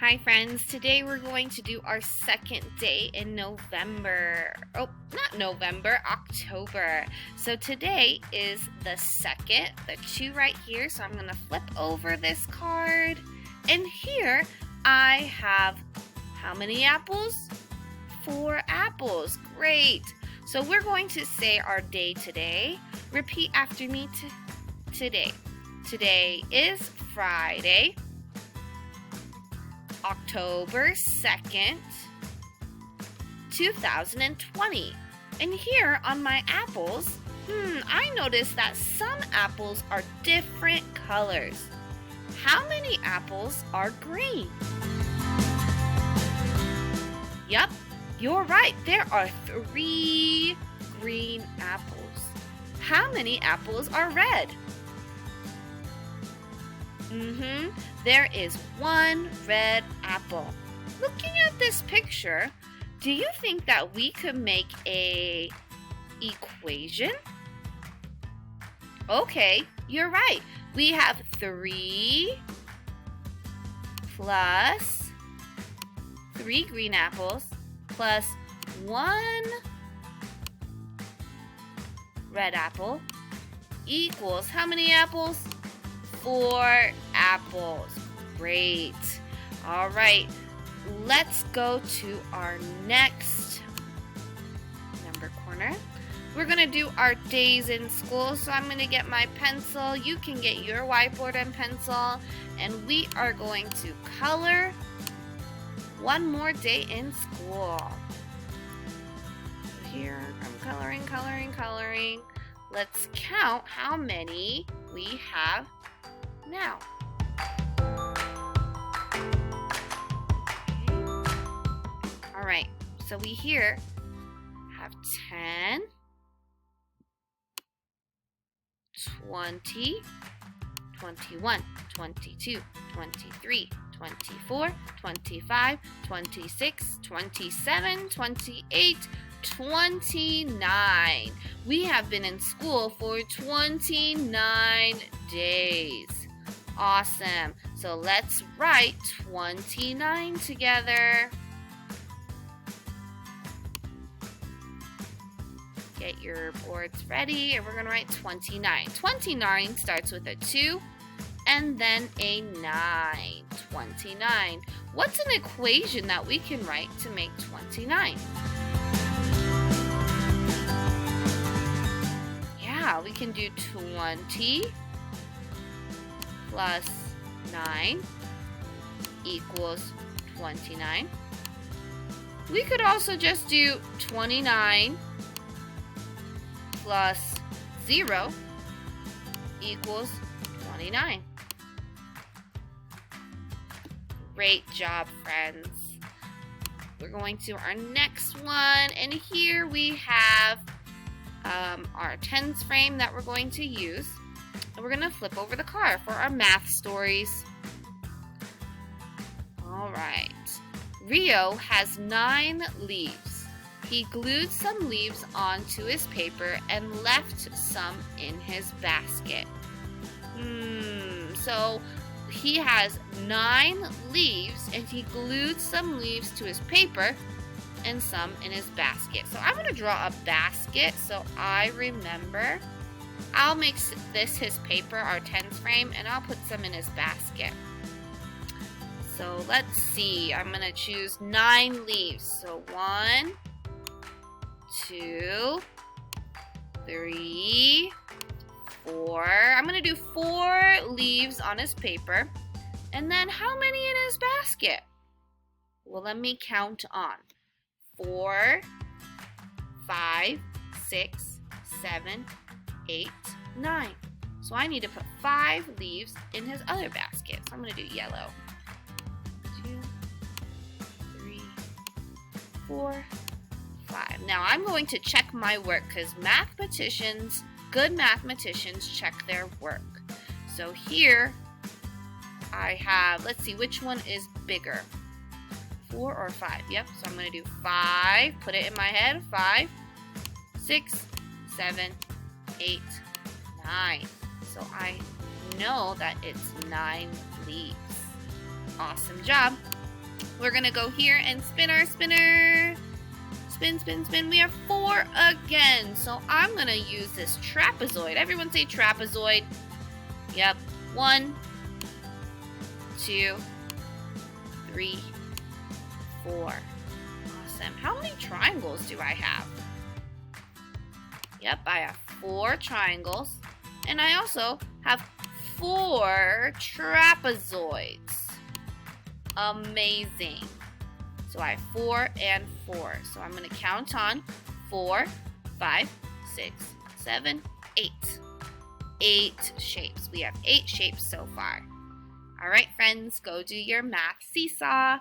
Hi friends, today we're going to do our second day in November. Oh, not November, October. So today is the second, the 2 right here. So I'm going to flip over this card. And here I have how many apples? 4 apples. Great. So we're going to say our day today. Repeat after me today. Today is Friday, October 2nd, 2020. And here on my apples, I noticed that some apples are different colors. How many apples are green? Yup, you're right. There are 3 green apples. How many apples are red? There is 1 red apple. Looking at this picture, do you think that we could make a equation? Okay, you're right. We have 3 plus 3 green apples plus 1 red apple equals how many apples? 4 apples. Great. All right, let's go to our next number corner. We're going to do our days in school, so I'm going to get my pencil. You can get your whiteboard and pencil, and we are going to color one more day in school. So here, I'm coloring. Let's count how many we have now. All right, so we here have 10, 20, 21, 22, 23, 24, 25, 26, 27, 28, 29. We have been in school for 29 days. Awesome. So let's write 29 together. Get your boards ready, and we're going to write 29. 29 starts with a 2 and then a 9. 29. What's an equation that we can write to make 29? Yeah, we can do 20 plus 9 equals 29. We could also just do 29 plus 0 equals 29. Great job, friends. We're going to our next one, and here we have our tens frame that we're going to use. And we're going to flip over the card for our math stories. All right. Rio has 9 leaves. He glued some leaves onto his paper and left some in his basket. So he has 9 leaves and he glued some leaves to his paper and some in his basket. So I'm going to draw a basket so I remember. I'll make this his paper, our tens frame, and I'll put some in his basket. So let's see. I'm going to choose 9 leaves. So 1, 2, 3, 4. I'm going to do 4 leaves on his paper. And then how many in his basket? Well, let me count on. 4, 5, 6, 7, 8, 9. So I need to put 5 leaves in his other basket. So I'm going to do yellow. 2, 3, 4, 5. Now I'm going to check my work because mathematicians, good mathematicians, check their work. So here I have, let's see, which one is bigger? 4 or 5? Yep, so I'm going to do 5. Put it in my head. 5, 6, 7, 8, 9. So I know that it's 9 leaves. Awesome job. We're gonna go here and spin our spinner. Spin, spin, spin. We have 4 again. So I'm gonna use this trapezoid. Everyone say trapezoid. Yep. 1, 2, 3, 4. Awesome. How many triangles do I have? Yep, I have 4 triangles. And I also have 4 trapezoids. Amazing. So I have 4 and 4. So I'm going to count on 4, 5, 6, 7, 8. 8 shapes. We have 8 shapes so far. All right, friends, go do your math seesaw.